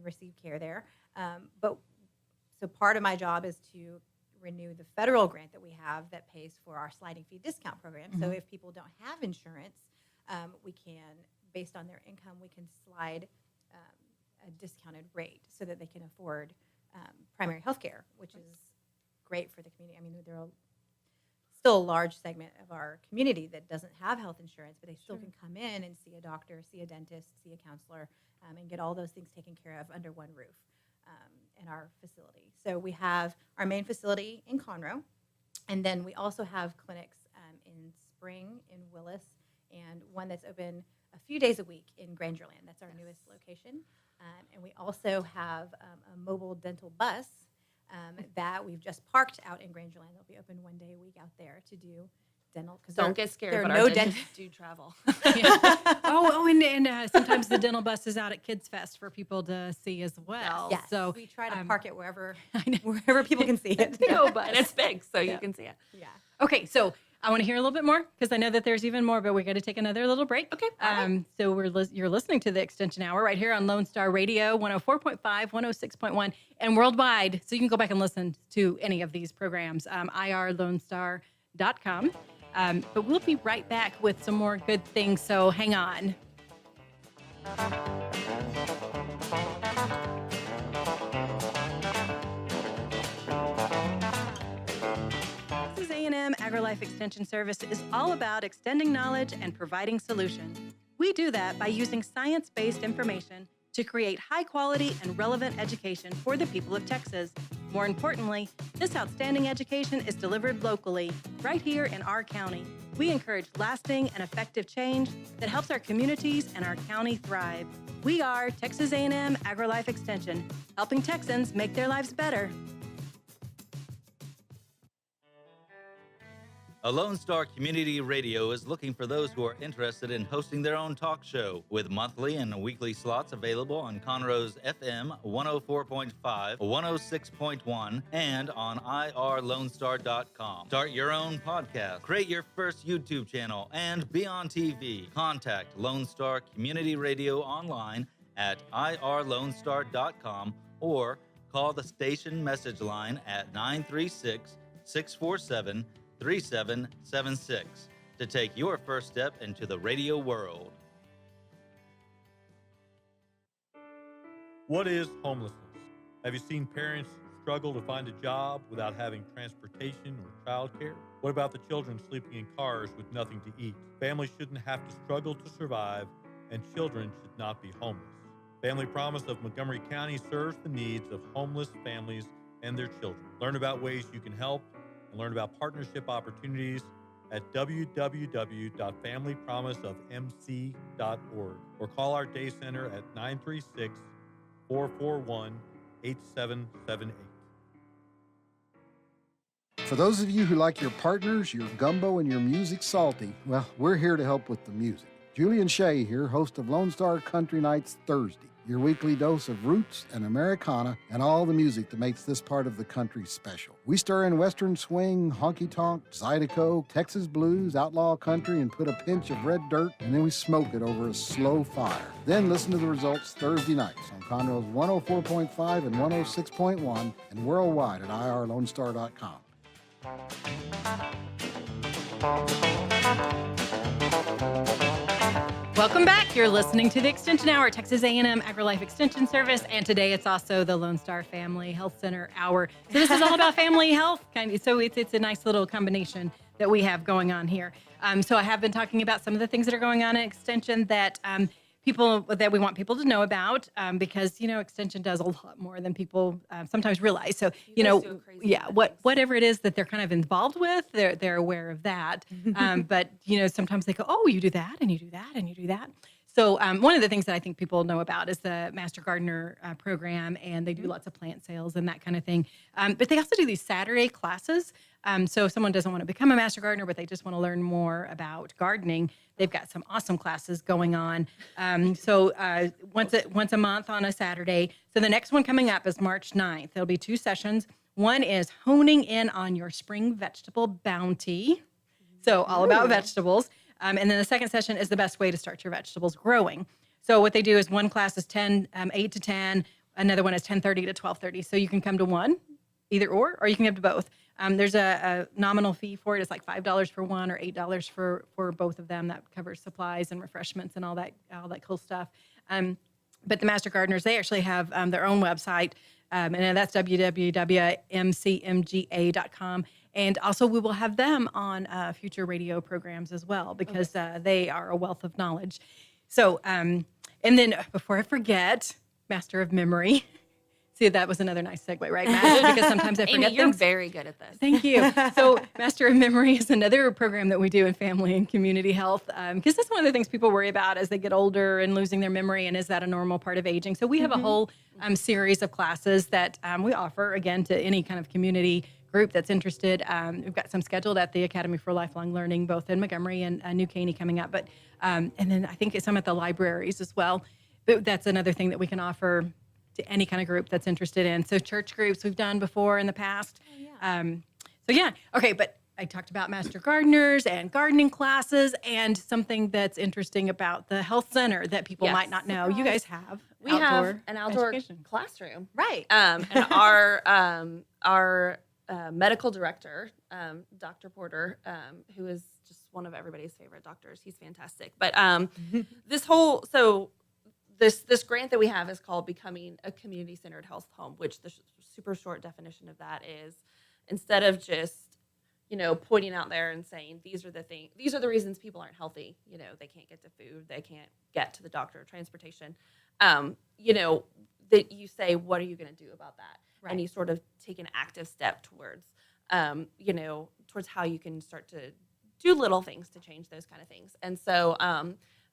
receive care there. So part of my job is to renew the federal grant that we have that pays for our sliding fee discount program. So if people don't have insurance, we can, based on their income, we can slide a discounted rate so that they can afford primary health care, which is great for the community. I mean, there are still a large segment of our community that doesn't have health insurance, but they still can come in and see a doctor, see a dentist, see a counselor, and get all those things taken care of under one roof in our facility. So we have our main facility in Conroe, and then we also have clinics in Spring, in Willis, and one that's open a few days a week in Grangerland. That's our newest location. And we also have a mobile dental bus that we've just parked out in Grangerland. They'll be open one day a week out there to do dental. Don't get scared, there but are our no dentists dentists. do travel. And sometimes the dental bus is out at Kids Fest for people to see as well. Yes. So we try to park it wherever people can see it. And it's big, so you can see it. Yeah. Okay, so I want to hear a little bit more because I know that there's even more, but we got to take another little break. Okay. So you're listening to the Extension Hour right here on Lone Star Radio, 104.5, 106.1, and worldwide. So you can go back and listen to any of these programs, irlonestar.com. But we'll be right back with some more good things, so hang on. Texas A&M AgriLife Extension Service is all about extending knowledge and providing solutions. We do that by using science-based information to create high-quality and relevant education for the people of Texas. More importantly, this outstanding education is delivered locally, right here in our county. We encourage lasting and effective change that helps our communities and our county thrive. We are Texas A&M AgriLife Extension, helping Texans make their lives better. A Lone Star Community Radio is looking for those who are interested in hosting their own talk show with monthly and weekly slots available on Conroe's FM 104.5, 106.1, and on irlonestar.com. Start your own podcast, create your first YouTube channel, and be on TV. Contact Lone Star Community Radio online at irlonestar.com or call the station message line at 936-647-3776 to take your first step into the radio world. What is homelessness? Have you seen parents struggle to find a job without having transportation or childcare? What about the children sleeping in cars with nothing to eat? Families shouldn't have to struggle to survive, and children should not be homeless. Family Promise of Montgomery County serves the needs of homeless families and their children. Learn about ways you can help and learn about partnership opportunities at www.familypromiseofmc.org or call our day center at 936-441-8778. For those of you who like your partners, your gumbo, and your music salty, well, we're here to help with the music. Julian Shea here, host of Lone Star Country Nights Thursday, your weekly dose of roots and Americana and all the music that makes this part of the country special. We stir in Western swing, honky-tonk, Zydeco, Texas blues, outlaw country, and put a pinch of red dirt, and then we smoke it over a slow fire. Then listen to the results Thursday nights on Conroe's 104.5 and 106.1 and worldwide at irlonestar.com. Welcome back. You're listening to the Extension Hour, Texas A&M AgriLife Extension Service, and today it's also the Lone Star Family Health Center Hour. So this is all about family health, so it's a nice little combination that we have going on here. So I have been talking about some of the things that are going on in Extension that people that we want people to know about because, Extension does a lot more than people sometimes realize. So, whatever it is that they're kind of involved with, they're aware of that. But, sometimes they go, oh, you do that and you do that and you do that. So one of the things that I think people know about is the Master Gardener program, and they do lots of plant sales and that kind of thing. But they also do these Saturday classes. So if someone doesn't want to become a Master Gardener, but they just want to learn more about gardening, they've got some awesome classes going on. So once a month on a Saturday. So the next one coming up is March 9th. There'll be 2 sessions. One is honing in on your spring vegetable bounty. So all about vegetables. And then the second session is the best way to start your vegetables growing. So what they do is one class is 8 to 10. Another one is 10:30 to 12:30. So you can come to one, either or you can come to both. There's a nominal fee for it. It's like $5 for one or $8 for both of them. That covers supplies and refreshments and all that cool stuff. But the Master Gardeners, they actually have their own website, and that's www.mcmga.com. And also, we will have them on future radio programs as well, because they are a wealth of knowledge. So, and then before I forget, Master of Memory. See, that was another nice segue, right, Master? Because sometimes I forget Amy, you're things. very good at this. Thank you. So, Master of Memory is another program that we do in family and community health, because that's one of the things people worry about as they get older and losing their memory, and is that a normal part of aging? So we have a whole series of classes that we offer, again, to any kind of community group that's interested. We've got some scheduled at the Academy for Lifelong Learning, both in Montgomery and New Caney coming up, but and then I think some at the libraries as well. But that's another thing that we can offer to any kind of group that's interested in. So church groups we've done before in the past. Okay, but I talked about Master Gardeners and gardening classes, and something that's interesting about the health center that people might not know. You guys have We have an outdoor classroom. Right. And our medical director, Dr. Porter, who is just one of everybody's favorite doctors. He's fantastic. But this grant that we have is called Becoming a Community-Centered Health Home, which the super short definition of that is, instead of just, pointing out there and saying, these are the reasons people aren't healthy. They can't get to food, they can't get to the doctor, transportation. That you say, what are you going to do about that? Right. And you sort of take an active step towards, towards how you can start to do little things to change those kind of things. And so,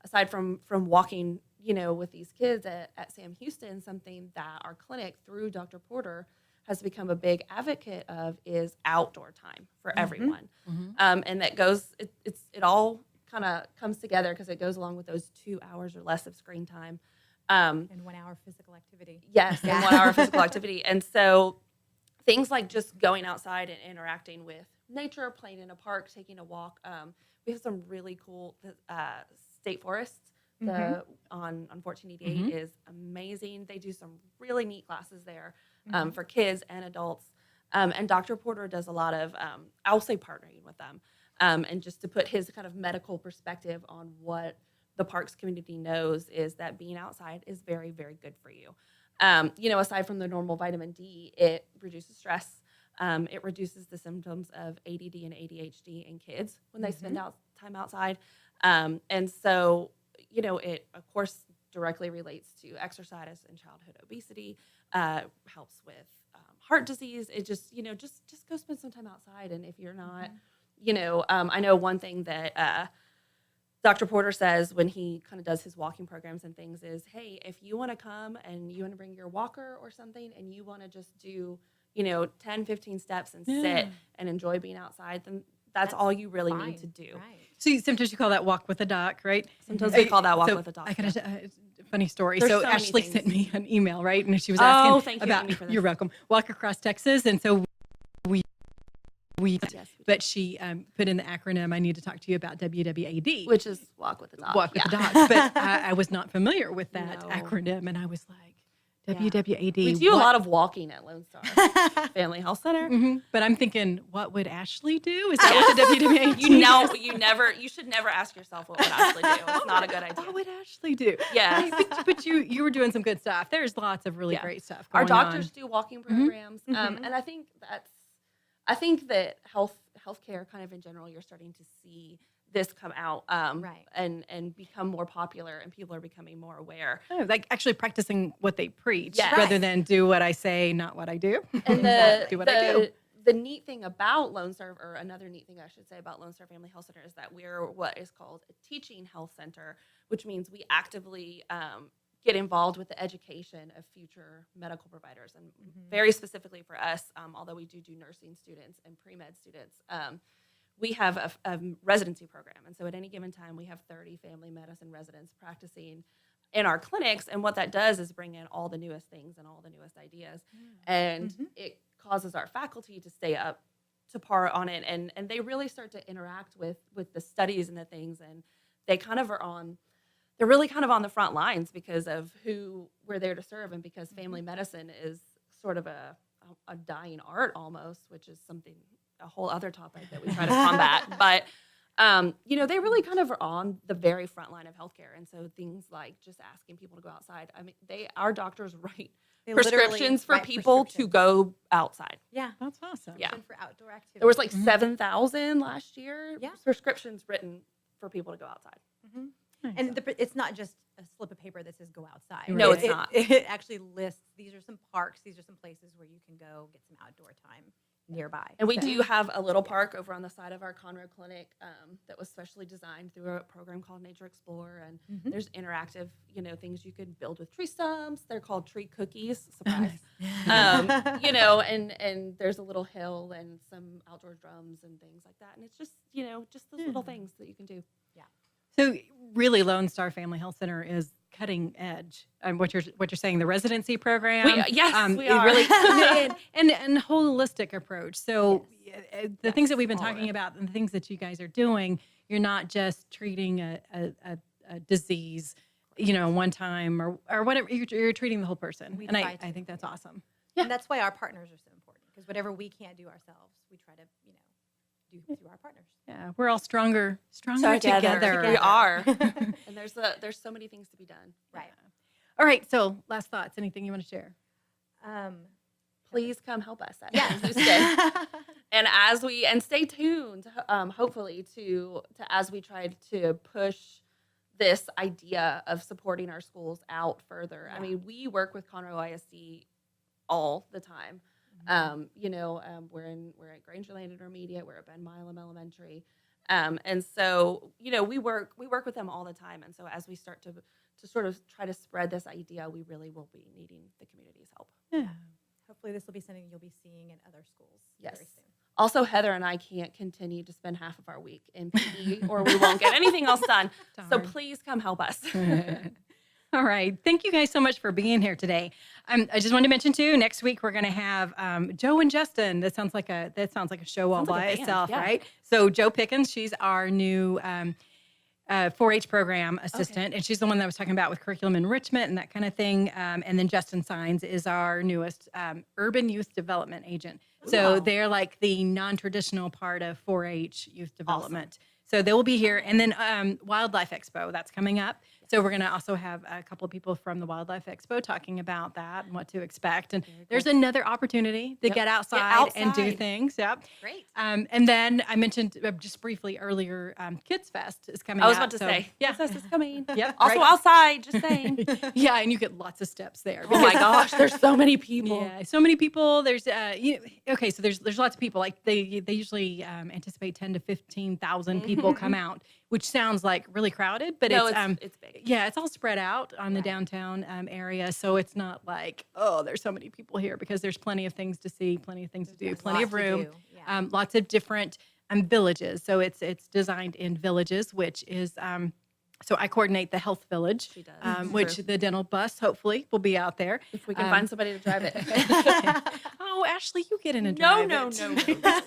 aside from walking, with these kids at Sam Houston, something that our clinic through Dr. Porter has become a big advocate of is outdoor time for everyone. And that goes, it all kind of comes together because it goes along with those 2 hours or less of screen time. And 1 hour physical activity. Yes, and 1 hour physical activity. And so things like just going outside and interacting with nature, playing in a park, taking a walk. We have some really cool state forests. On 1488 is amazing. They do some really neat classes there for kids and adults. And Dr. Porter does a lot of, I'll say, partnering with them, and just to put his kind of medical perspective on what the parks community knows is that being outside is very, very good for you. Aside from the normal vitamin D, it reduces stress. It reduces the symptoms of ADD and ADHD in kids when they spend time outside. And so, it, of course, directly relates to exercise and childhood obesity, helps with heart disease. It just, just go spend some time outside. And if you're not, I know one thing that Dr. Porter says when he kind of does his walking programs and things is, hey, if you want to come and you want to bring your walker or something and you want to just do, 10, 15 steps and sit and enjoy being outside, then that's all you really need to do. Right. So sometimes you call that walk with a doc, right? Sometimes we call that walk with a doc. I got a funny story. There's so so many Ashley things. sent me an email, right? And she was asking thank you, about, Amy, for this. you're welcome, Walk Across Texas. And so but she put in the acronym, I need to talk to you about WWAD. Which is Walk with a Doc. Walk with a Doc. But I was not familiar with that acronym. And I was like, WWAD. We do a lot of walking at Lone Star Family Health Center. But I'm thinking, what would Ashley do? Is that what the WWAD you should never ask yourself what would Ashley do. It's not a good idea. What would Ashley do? Yes. But you were doing some good stuff. There's lots of really great stuff Our going doctors on. do walking programs. And I think that healthcare kind of in general, you're starting to see this come out Right. and become more popular, and people are becoming more aware. Oh, like actually practicing what they preach Yes. rather than do what I say, not what I do. And do what I do. the neat thing about Lone Star, or another neat thing I should say about Lone Star Family Health Center, is that we're what is called a teaching health center, which means we actively get involved with the education of future medical providers. And very specifically for us, although we do nursing students and pre-med students, we have a residency program. And so at any given time, we have 30 family medicine residents practicing in our clinics. And what that does is bring in all the newest things and all the newest ideas. And it causes our faculty to stay up to par on it. And they really start to interact with the studies and the things. And they kind of they're really kind of on the front lines because of who we're there to serve, and because family medicine is sort of a dying art almost, which is a whole other topic that we try to combat. But they really kind of are on the very front line of healthcare. And so things like just asking people to go outside. I mean, our doctors write They literally prescriptions for write people to go outside. Yeah. That's awesome. Yeah. For outdoor activities. There was like 7,000 last year Yeah. prescriptions written for people to go outside. And it's not just a slip of paper that says go outside. No, it's not. It actually lists, these are some parks, these are some places where you can go get some outdoor time nearby. And we So- do have a little park over on the side of our Conroe Clinic that was specially designed through a program called Nature Explorer. And there's interactive, things you could build with tree stumps. They're called tree cookies. Surprise. And there's a little hill and some outdoor drums and things like that. And it's just, just those little things that you can do. Yeah. So really, Lone Star Family Health Center is cutting edge. What you're saying, the residency program. We it are. really and holistic approach. So the things that we've been talking about and the things that you guys are doing, you're not just treating a disease, one time or whatever. You're treating the whole person, We and try I to. think that's awesome. And that's why our partners are so important, because whatever we can't do ourselves, we try to, do through our partners. Yeah, we're all stronger Together. together. We are. And there's so many things to be done. Right. All right. So last thoughts. Anything you want to share? Please come help us at Yes. Houston. And stay tuned, hopefully, to as we try to push this idea of supporting our schools out further. I mean, we work with Conroe ISD all the time. We're at Grangerland Intermediate, we're at Ben Milam Elementary. And so, we work with them all the time. And so as we start to sort of try to spread this idea, we really will be needing the community's help. Yeah. Hopefully this will be something you'll be seeing in other schools very soon. Also, Heather and I can't continue to spend half of our week in PE or we won't get anything else done. So Darn. please come help us. All right. Thank you guys so much for being here today. I just wanted to mention too, next week we're going to have Joe and Justin. That sounds like a show all Sounds like by a band, itself, yeah. right? So Joe Pickens, she's our new 4-H program assistant, and she's the one that I was talking about with curriculum enrichment and that kind of thing. And then Justin Signs is our newest urban youth development agent. So Wow. they're like the non-traditional part of 4-H youth development. So they will be here. And then Wildlife Expo, that's coming up. So we're going to also have a couple of people from the Wildlife Expo talking about that and what to expect. And there's another opportunity to get outside and do things. Yep. Great. And then I mentioned just briefly earlier, Kids Fest is coming up. I was about to So, say, yeah. this is coming. Yep. Also right. outside, just saying. Yeah, and you get lots of steps there. Oh my because- gosh, there's so many people. Yeah, so many people. There's okay, so there's lots of people. Like they usually anticipate 10 to 15,000 people come out, which sounds like really crowded, but No, it's big. yeah, it's all spread out on the downtown area, so it's not like, oh, there's so many people here, because there's plenty of things to see, plenty of things to do, There's plenty of lots to room, do, yeah. lots of different villages. So it's designed in villages, which is so I coordinate the health village, She does. which True. the dental bus hopefully will be out there. If we can find somebody to drive it. Oh, Ashley, you get in and No, drive no, it. no.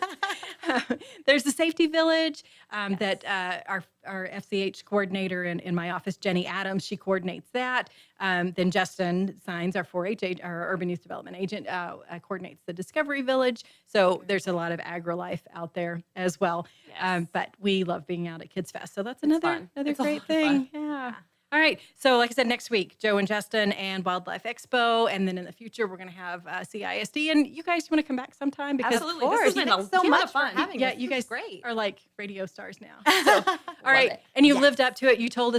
There's the safety village that our FCH coordinator in my office, Jenny Adams, she coordinates that. Then Justin Signs, our 4-H, our urban youth development agent, coordinates the Discovery Village. So there's a lot of agri-life out there as well. Yes. But we love being out at Kids Fest. So that's another fun. It's a lot great of thing. fun. Yeah. All right. So, like I said, next week, Joe and Justin and Wildlife Expo, and then in the future, we're going to have CISD. And you guys want to come back sometime? Because Absolutely. This has been so much fun. for having yeah, us. you This guys is great. are like radio stars now. So, all right. it. And you lived up to it. You told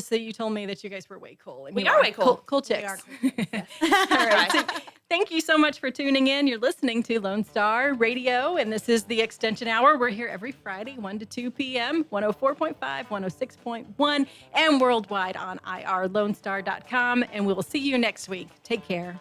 me that you guys were way cool. And We you are way cool. Cool We chicks. are cool. Yes. All right. So, thank you so much for tuning in. You're listening to Lone Star Radio, and this is the Extension Hour. We're here every Friday, 1 to 2 p.m., 104.5, 106.1, and worldwide on irlonestar.com. And we will see you next week. Take care.